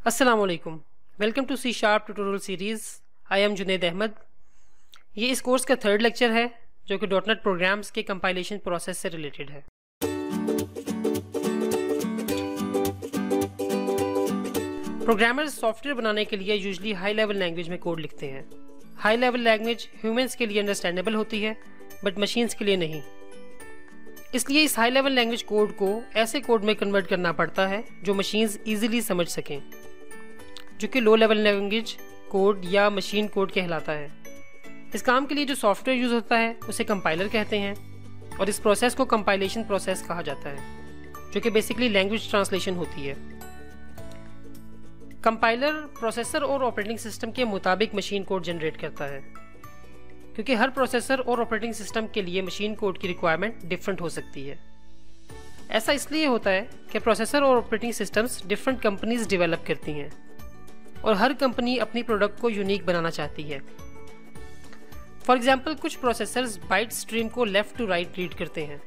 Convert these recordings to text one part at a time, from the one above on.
अस्सलाम वालेकुम। Welcome to C sharp tutorial series. I am Junaid Ahmad. ये इस कोर्स का थर्ड लेक्चर है जो कि डॉटनेट प्रोग्राम्स के कंपाइलेशन प्रोसेस से रिलेटेड है। प्रोग्रामर्स सॉफ्टवेयर बनाने के लिए यूजुअली हाई लेवल लैंग्वेज में कोड लिखते हैं। हाई लेवल लैंग्वेज ह्यूमंस के लिए अंडरस्टैंडेबल होती है बट मशीन्स के लिए नहीं। इसलिए इस हाई लेवल लैंग्वेज कोड को ऐसे कोड में कन्वर्ट करना पड़ता है जो मशीन्स इजीली समझ सकें, जो कि लो लेवल लैंग्वेज कोड या मशीन कोड कहलाता है। इस काम के लिए जो सॉफ्टवेयर यूज होता है उसे कंपाइलर कहते हैं और इस प्रोसेस को कंपाइलेशन प्रोसेस कहा जाता है, जो कि बेसिकली लैंग्वेज ट्रांसलेशन होती है। कंपाइलर प्रोसेसर और ऑपरेटिंग सिस्टम के मुताबिक मशीन कोड जनरेट करता है, क्योंकि हर प्रोसेसर और ऑपरेटिंग सिस्टम के लिए मशीन कोड की रिक्वायरमेंट डिफरेंट हो सकती है। ऐसा इसलिए होता है कि प्रोसेसर और operating systems different companies develop करती हैं और हर कंपनी अपनी प्रोडक्ट को यूनिक बनाना चाहती है। फॉर एग्जाम्पल, कुछ प्रोसेसर्स बाइट स्ट्रीम को लेफ्ट टू राइट रीड करते हैं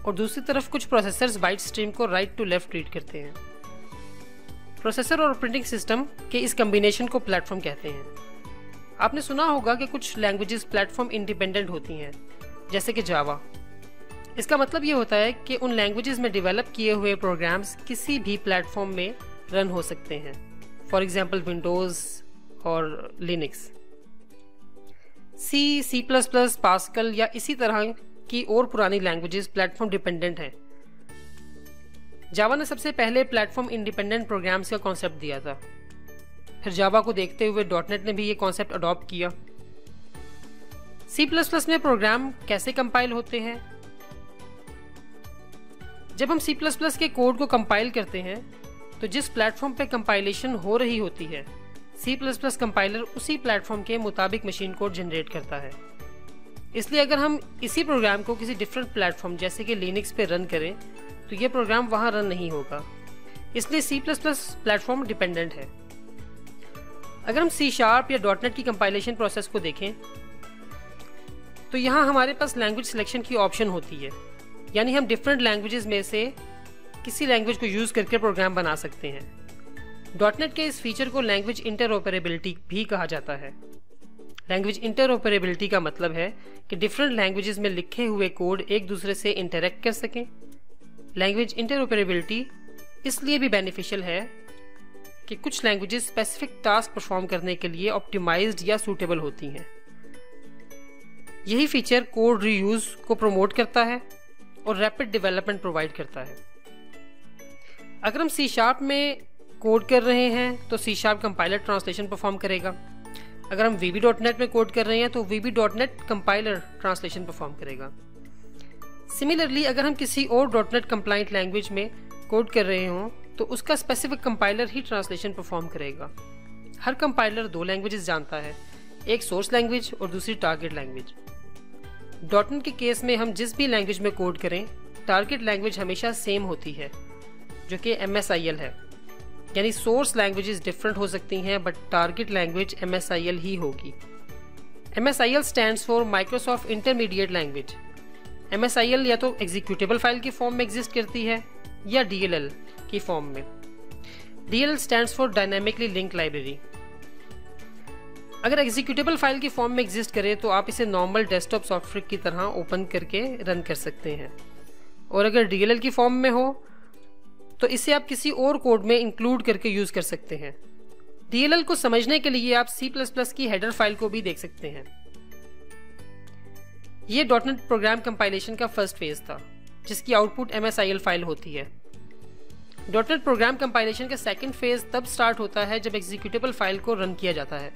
और दूसरी तरफ कुछ प्रोसेसर्स बाइट स्ट्रीम को राइट टू लेफ्ट रीड करते हैं। प्रोसेसर और ऑपरेटिंग सिस्टम के इस कॉम्बिनेशन को प्लेटफॉर्म कहते हैं। आपने सुना होगा कि कुछ लैंग्वेजेस प्लेटफॉर्म इंडिपेंडेंट होती हैं, जैसे कि जावा। इसका मतलब ये होता है कि उन लैंग्वेजेस में डेवलप किए हुए प्रोग्राम्स किसी भी प्लेटफॉर्म में रन हो सकते हैं, फॉर एग्जाम्पल विंडोज़ और Linux. C plus plus, Pascal या इसी तरह की और पुरानी लैंग्वेजेस प्लेटफॉर्म डिपेंडेंट हैं। जावा ने सबसे पहले प्लेटफॉर्म इंडिपेंडेंट प्रोग्राम्स का कॉन्सेप्ट दिया था। फिर जावा को देखते हुए डॉटनेट ने भी ये कॉन्सेप्ट अडॉप्ट किया। C++ में प्रोग्राम कैसे कंपाइल होते हैं? जब हम C++ के कोड को कंपाइल करते हैं तो जिस प्लेटफॉर्म पे कंपाइलेशन हो रही होती है, C++ कंपाइलर उसी प्लेटफॉर्म के मुताबिक मशीन कोड जनरेट करता है। इसलिए अगर हम इसी प्रोग्राम को किसी डिफरेंट प्लेटफॉर्म जैसे कि लिनक्स पे रन करें तो ये प्रोग्राम वहां रन नहीं होगा। इसलिए C++ प्लेटफॉर्म डिपेंडेंट है। अगर हम C# या डॉटनेट की कंपाइलेशन प्रोसेस को देखें तो यहाँ हमारे पास लैंग्वेज सिलेक्शन की ऑप्शन होती है, यानी हम डिफरेंट लैंग्वेजेस में से किसी लैंग्वेज को यूज करके प्रोग्राम बना सकते हैं। डॉटनेट के इस फीचर को लैंग्वेज इंटरऑपरेबिलिटी भी कहा जाता है। लैंग्वेज इंटरऑपरेबिलिटी का मतलब है कि डिफरेंट लैंग्वेजेस में लिखे हुए कोड एक दूसरे से इंटरेक्ट कर सकें। लैंग्वेज इंटरऑपरेबिलिटी इसलिए भी बेनिफिशियल है कि कुछ लैंग्वेजेस स्पेसिफिक टास्क परफॉर्म करने के लिए ऑप्टिमाइज्ड या सूटेबल होती हैं। यही फीचर कोड रीयूज को प्रमोट करता है और रैपिड डेवलपमेंट प्रोवाइड करता है। अगर हम C# में कोड कर रहे हैं तो C# कंपाइलर ट्रांसलेशन परफॉर्म करेगा। अगर हम VB.NET में कोड कर रहे हैं तो VB.NET कंपाइलर ट्रांसलेशन परफॉर्म करेगा। सिमिलरली, अगर हम किसी और .NET कंप्लाइंट लैंग्वेज में कोड कर रहे हों तो उसका स्पेसिफिक कंपाइलर ही ट्रांसलेशन परफॉर्म करेगा। हर कंपाइलर दो लैंग्वेजेस जानता है, एक सोर्स लैंग्वेज और दूसरी टारगेट लैंग्वेज। डॉटनेट के केस में हम जिस भी लैंग्वेज में कोड करें, टारगेट लैंग्वेज हमेशा सेम होती है, जो कि MSIL है। यानी सोर्स लैंग्वेजेस डिफरेंट हो सकती हैं बट टारगेट लैंग्वेज MSIL ही होगी। MSIL stands for Microsoft intermediate language. MSIL या तो एग्जीक्यूटेबल फाइल की फॉर्म में एग्जिस्ट करती है या DLL की फॉर्म में। DLL stands for dynamically linked library. अगर एग्जीक्यूटेबल फाइल की फॉर्म में एग्जिस्ट करे तो आप इसे नॉर्मल डेस्कटॉप सॉफ्टवेयर की तरह ओपन करके रन कर सकते हैं, और अगर DLL की फॉर्म में हो तो इसे आप किसी और कोड में इंक्लूड करके यूज कर सकते हैं। DLL को समझने के लिए आप C++ की हेडर फाइल को भी देख सकते हैं। यह डॉटनेट प्रोग्राम कंपाइलेशन का फर्स्ट फेज था, जिसकी आउटपुट MSIL फाइल होती है। डॉटनेट प्रोग्राम कंपाइलेशन का सेकंड फेज तब स्टार्ट होता है जब एग्जीक्यूटेबल फाइल को रन किया जाता है।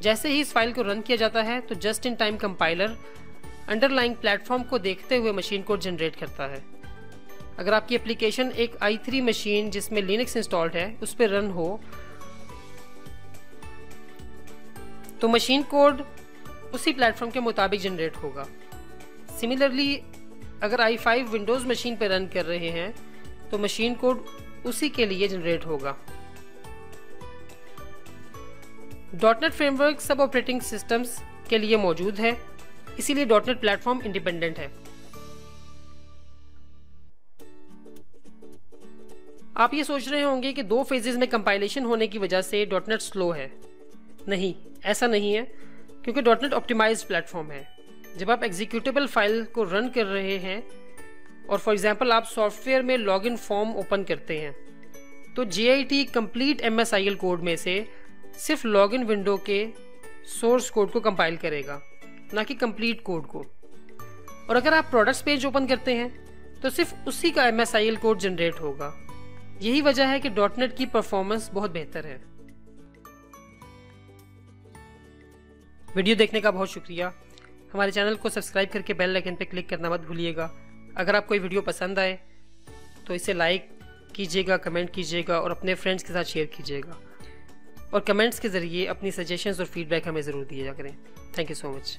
जैसे ही इस फाइल को रन किया जाता है तो just in time compiler underlying platform को देखते हुए मशीन कोड जनरेट करता है। अगर आपकी एप्लीकेशन एक i3 मशीन जिसमें लिनक्स इंस्टॉल्ड है उस पर रन हो तो मशीन कोड उसी प्लेटफॉर्म के मुताबिक जनरेट होगा। सिमिलरली, अगर i5 विंडोज मशीन पर रन कर रहे हैं तो मशीन कोड उसी के लिए जनरेट होगा। डॉटनेट फ्रेमवर्क सब ऑपरेटिंग सिस्टम्स के लिए मौजूद है, इसीलिए डॉटनेट प्लेटफॉर्म इंडिपेंडेंट है। आप ये सोच रहे होंगे कि 2 फेजेस में कंपाइलेशन होने की वजह से डॉटनेट स्लो है। नहीं, ऐसा नहीं है, क्योंकि डॉटनेट ऑप्टिमाइज्ड प्लेटफॉर्म है। जब आप एग्जीक्यूटेबल फाइल को रन कर रहे हैं और फॉर एग्जांपल आप सॉफ्टवेयर में लॉगिन फॉर्म ओपन करते हैं, तो JIT कंप्लीट MSIL कोड में से सिर्फ लॉगिन विंडो के सोर्स कोड को कंपाइल करेगा, ना कि कंप्लीट कोड को। और अगर आप प्रोडक्ट्स पेज ओपन करते हैं तो सिर्फ उसी का MSIL कोड जनरेट होगा। यही वजह है कि डॉटनेट की परफॉर्मेंस बहुत बेहतर है। वीडियो देखने का बहुत शुक्रिया। हमारे चैनल को सब्सक्राइब करके बेल आइकन पर क्लिक करना मत भूलिएगा। अगर आपको ये वीडियो पसंद आए तो इसे लाइक कीजिएगा, कमेंट कीजिएगा और अपने फ्रेंड्स के साथ शेयर कीजिएगा। और कमेंट्स के ज़रिए अपनी सजेशंस और फीडबैक हमें ज़रूर दिया करें। Thank you so much.